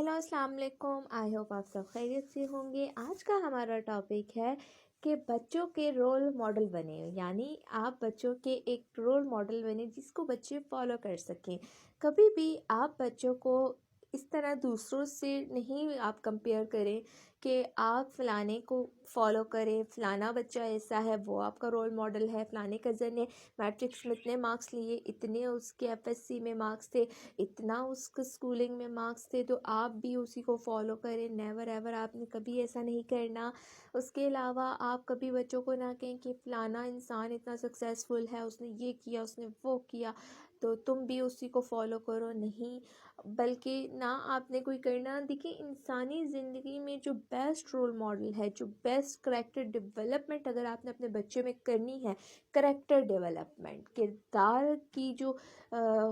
Hello अस्सलाम वालेकुम। I hope आप सब खैरियत से होंगे। आज का हमारा टॉपिक है कि बच्चों के रोल मॉडल बने, यानी आप बच्चों के एक रोल मॉडल बने जिसको बच्चे फॉलो कर सकें। कभी भी आप बच्चों को इस तरह दूसरों से नहीं आप कंपेयर करें कि आप फ़लाने को फॉलो करें, फ़लाना बच्चा ऐसा है वो आपका रोल मॉडल है, फ़लाने कज़न ने मैट्रिक्स में इतने मार्क्स लिए, इतने उसके एफएससी में मार्क्स थे, इतना उसके स्कूलिंग में मार्क्स थे, तो आप भी उसी को फॉलो करें। नेवर एवर आपने कभी ऐसा नहीं करना। उसके अलावा आप कभी बच्चों को ना कहें कि फ़लाना इंसान इतना सक्सेसफुल है, उसने ये किया, उसने वो किया, तो तुम भी उसी को फॉलो करो। नहीं, बल्कि ना आपने कोई करना। देखिए, इंसानी ज़िंदगी में जो बेस्ट रोल मॉडल है, जो बेस्ट करेक्टर डेवलपमेंट अगर आपने अपने बच्चे में करनी है, करेक्टर डेवलपमेंट, किरदार की जो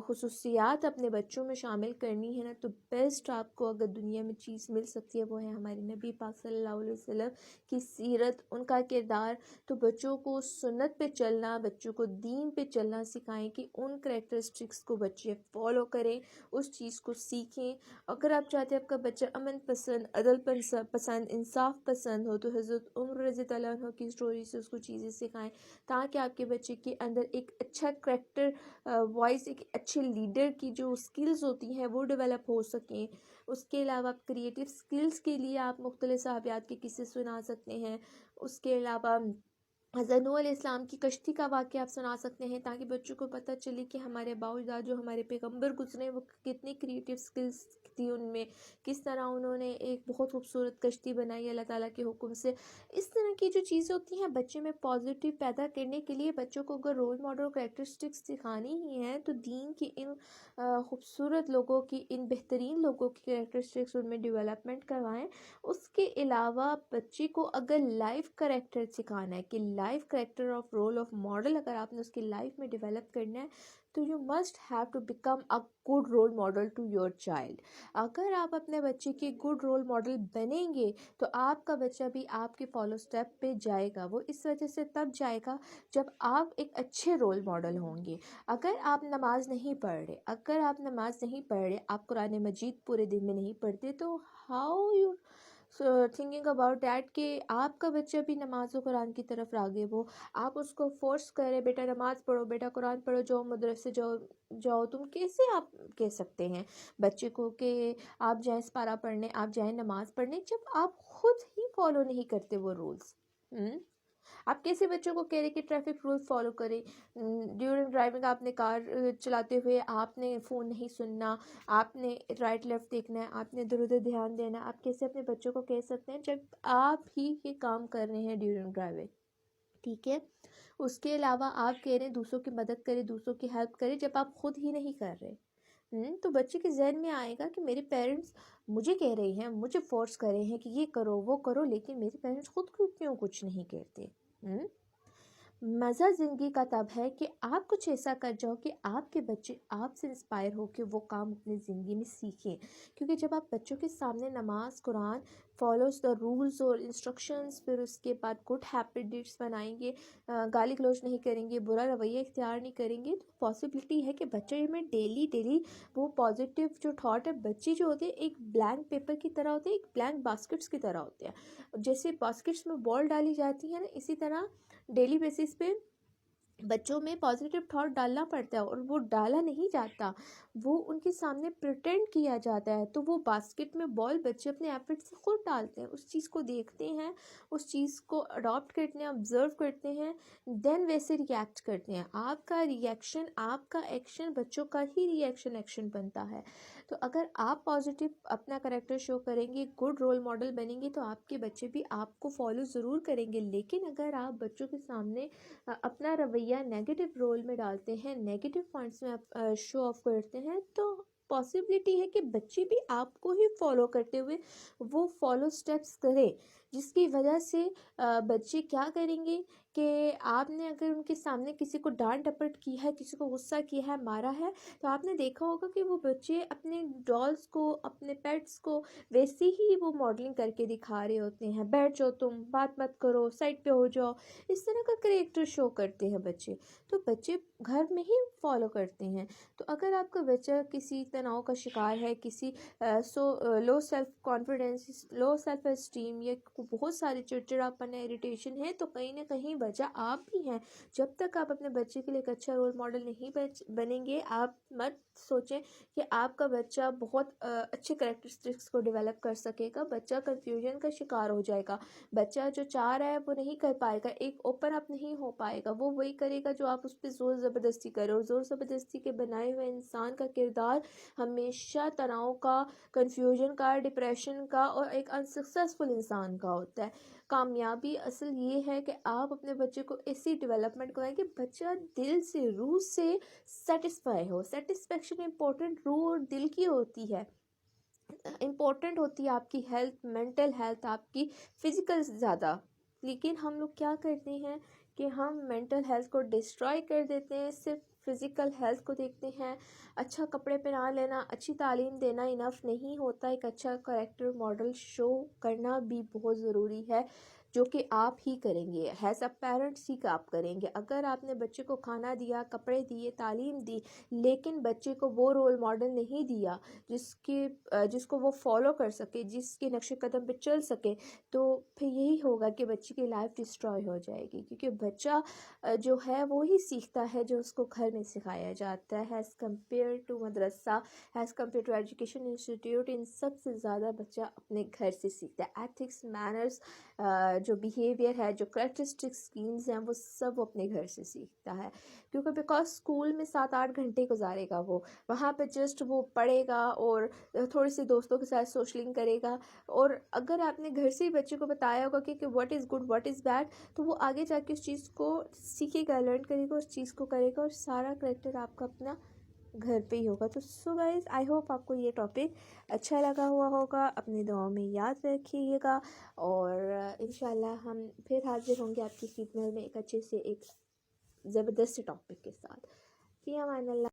खुसूसियात अपने बच्चों में शामिल करनी है ना, तो बेस्ट आपको अगर दुनिया में चीज़ मिल सकती है वो है हमारे नबी पाक सल्लल्लाहु अलैहि वसल्लम की सीरत, उनका किरदार। तो बच्चों को सुन्नत पे चलना, बच्चों को दीन पे चलना सिखाएं कि उन करेक्टरिस्टिक्स को बच्चे फॉलो करें, उस चीज़ को सीखें। अगर आप चाहते हैं आपका बच्चा अमन पसंद, अदल पसंद, इंसाफ पसंद हो, तो हज़रत उमर रज़ी अल्लाह अन्हु की स्टोरी से उसको चीज़ें सिखाएं, ताकि आपके बच्चे के अंदर एक अच्छा करेक्टर वॉइस, एक अच्छे लीडर की जो स्किल्स होती हैं वो डेवलप हो सकें। उसके अलावा आप क्रिएटिव स्किल्स के लिए आप मुख्तलिफ सहाबियात के किस्से सुना सकते हैं। उसके अलावा हज़रत नूह अलैहिस्सलाम की कश्ती का वाक़या आप सुना सकते हैं, ताकि बच्चों को पता चले कि हमारे बाउदाद जो हमारे पैगंबर गुजरे वो कितनी क्रिएटिव स्किल्स थी उनमें, किस तरह उन्होंने एक बहुत खूबसूरत कश्ती बनाई अल्लाह ताला के हुक्म से। इस तरह की जो चीज़ें होती हैं बच्चे में पॉजिटिव पैदा करने के लिए, बच्चों को अगर रोल मॉडल कैरेक्टरिस्टिक्स सिखानी ही हैं तो दीन की इन खूबसूरत लोगों की, इन बेहतरीन लोगों की कैरेक्टरिस्टिक्स उनमें डेवलपमेंट करवाएं। उसके अलावा बच्चे को अगर लाइफ करेक्टर सिखाना है कि life character of role of model अगर आपने उसकी लाइफ में डेवलप करना है, तो you must have to become a good role model to your child. अगर आप अपने बच्चे के गुड रोल मॉडल बनेंगे तो आपका बच्चा भी आपके फॉलो स्टेप पे जाएगा। वो इस वजह से तब जाएगा जब आप एक अच्छे रोल मॉडल होंगे। अगर आप नमाज नहीं पढ़ रहे, अगर आप नमाज नहीं पढ़ रहे, आप कुरान मजीद पूरे दिन में नहीं पढ़ते, तो how you thinking about that कि आपका बच्चा भी नमाज और कुरान की तरफ राग़िब हो। आप उसको फोर्स करें, बेटा नमाज पढ़ो, बेटा कुरान पढ़ो, जाओ मदरसे जाओ जाओ, तुम कैसे आप कह सकते हैं बच्चे को कि आप जाएं पारा पढ़ने, आप जाएं नमाज पढ़ने, जब आप खुद ही फॉलो नहीं करते वो रूल्स। आप कैसे बच्चों को कह रहे कि ट्रैफिक रूल्स फॉलो करें? ड्यूरिंग ड्राइविंग आपने कार चलाते हुए आपने फ़ोन नहीं सुनना, आपने राइट लेफ़्ट देखना है, आपने इधर उधर ध्यान देना है। आप कैसे अपने बच्चों को कह सकते हैं जब आप ही ये काम कर रहे हैं ड्यूरिंग ड्राइविंग? ठीक है। उसके अलावा आप कह रहे हैं दूसरों की मदद करें, दूसरों की हेल्प करें, जब आप खुद ही नहीं कर रहे। तो बच्चे के जहन में आएगा कि मेरे पेरेंट्स मुझे कह रहे हैं, मुझे फोर्स कर रहे हैं कि ये करो वो करो, लेकिन मेरे पेरेंट्स खुद क्यों कुछ नहीं करते। मज़ा ज़िंदगी का तब है कि आप कुछ ऐसा कर जाओ कि आपके बच्चे आपसे इंस्पायर हो कि वो काम अपनी ज़िंदगी में सीखें। क्योंकि जब आप बच्चों के सामने नमाज, कुरान, फॉलोज द रूल्स और इंस्ट्रक्शंस, फिर उसके बाद गुड हैबिट्स बनाएंगे, गाली गलौज नहीं करेंगे, बुरा रवैया इख्तियार नहीं करेंगे, तो पॉसिबिलिटी है कि बच्चे में डेली डेली वो पॉजिटिव जो थॉट है, बच्चे जो होते हैं एक ब्लैंक पेपर की तरह होते हैं, एक ब्लैंक बास्केट्स की तरह होते हैं। जैसे बास्केट्स में बॉल डाली जाती है ना, इसी तरह डेली बेसिस पे बच्चों में पॉजिटिव थॉट डालना पड़ता है, और वो डाला नहीं जाता, वो उनके सामने प्रिटेंड किया जाता है। तो वो बास्केट में बॉल बच्चे अपने एफर्ट से खुद डालते हैं, उस चीज़ को देखते हैं, उस चीज़ को अडॉप्ट करते हैं, ऑब्जर्व करते हैं, देन वैसे रिएक्ट करते हैं। आपका रिएक्शन, आपका एक्शन बच्चों का ही रिएक्शन एक्शन बनता है। तो अगर आप पॉजिटिव अपना करेक्टर शो करेंगे, गुड रोल मॉडल बनेंगे, तो आपके बच्चे भी आपको फॉलो ज़रूर करेंगे। लेकिन अगर आप बच्चों के सामने अपना रवैया नेगेटिव रोल में डालते हैं, नेगेटिव पॉइंट्स में आप शो ऑफ करते हैं, तो पॉसिबिलिटी है कि बच्चे भी आपको ही फॉलो करते हुए वो फॉलो स्टेप्स करें। جس کی وجہ سے بچے کیا کریں گے کہ آپ نے اگر ان کے سامنے کسی کو ڈانٹ ڈپٹ کی ہے، کسی کو غصہ کیا ہے، مارا ہے، تو آپ نے دیکھا ہوگا کہ وہ بچے اپنے ڈالس کو، اپنے پیٹس کو ویسے ہی وہ ماڈلنگ کر کے دکھا رہے ہوتے ہیں. بیٹھ جاؤ، تم بات مت کرو، سائڈ پہ ہو جاؤ، اس طرح کا کریکٹر شو کرتے ہیں بچے. تو بچے گھر میں ہی فالو کرتے ہیں. تو اگر آپ کا بچہ کسی تناؤ کا شکار ہے، کسی low self confidence, low self esteem, یا بہت سارے چڑچڑاپن، اریٹیشن ہے، تو کہیں نہ کہیں وجہ آپ بھی ہیں. جب تک آپ اپنے بچے کے لیے ایک اچھا رول ماڈل نہیں بنیں گے، آپ مت سوچیں کہ آپ کا بچہ بہت اچھے کریکٹرسٹکس کو ڈیولپ کر سکے گا. بچہ کنفیوژن کا شکار ہو جائے گا. بچہ جو چاہ رہا ہے وہ نہیں کر پائے گا، ایک اوپن اپ نہیں ہو پائے گا. وہ وہی کرے گا جو آپ اس پہ زور زبردستی کرو. اور زور زبردستی کے بنائے ہوئے انسان کا کردار ہمیشہ تناؤ کا، کنفیوژن کا، ڈپریشن کا اور ایک انسکسیسفل انسان کا ہوتا ہے. کامیابی اصل یہ ہے کہ آپ اپنے بچے کو ایسی ڈیولپمنٹ کرائیں کہ بچہ دل سے، روح سے سیٹسفائی ہو. سیٹسفیکشن امپورٹنٹ روح اور دل کی ہوتی ہے. امپورٹنٹ ہوتی ہے آپ کی ہیلتھ، مینٹل ہیلتھ آپ کی فزیکل زیادہ. لیکن ہم لوگ کیا کرتے ہیں کہ ہم مینٹل ہیلتھ کو ڈسٹروائے کر دیتے ہیں، صرف فزیکل ہیلتھ کو دیکھتے ہیں. اچھا کپڑے پہنا لینا، اچھی تعلیم دینا انف نہیں ہوتا. ایک اچھا کریکٹر ماڈل شو کرنا بھی بہت ضروری ہے، جو کہ آپ ہی کریں گے. ایز اے پیرنٹس ہی آپ کریں گے. اگر آپ نے بچے کو کھانا دیا، کپڑے دیے، تعلیم دی، لیکن بچے کو وہ رول ماڈل نہیں دیا جس کو وہ فالو کر سکے، جس کے نقش قدم پہ چل سکے، تو پھر یہی ہوگا کہ بچے کی لائف ڈسٹروائے ہو جائے گی. کیونکہ بچہ جو ہے وہی سیکھتا ہے جو اس کو گھر میں سکھایا جاتا ہے. As compare to madrasa, as compare to education institute, ان سب سے زیادہ بچہ اپنے گھر سے سیکھتا ہے. ایتھکس، مینرز، جو بیہیویئر ہے، جو کریکٹرسٹک اسکیمز ہیں، وہ سب اپنے گھر سے سیکھتا ہے. کیونکہ بیکاز اسکول میں 7-8 گھنٹے گزارے گا، وہ وہاں پہ جسٹ وہ پڑھے گا اور تھوڑی سی دوستوں کے ساتھ سوشلنگ کرے گا. اور اگر آپ نے گھر سے ہی بچے کو بتایا ہوگا کہ what is good, what is bad, تو وہ آگے جا کے اس چیز کو سیکھے گا، لرن کرے گا، اس چیز کو کرے گا. اور سارا کریکٹر آپ کا اپنا گھر پہ ہی ہوگا. تو سو گائز، آئی ہوپ آپ کو یہ ٹاپک اچھا لگا ہوا ہوگا. اپنی دعاؤں میں یاد رکھیے گا، اور انشاءاللہ ہم پھر حاضر ہوں گے آپ کی خدمت میں ایک اچھے سے، ایک زبردست ٹاپک کے ساتھ. فی امان اللہ.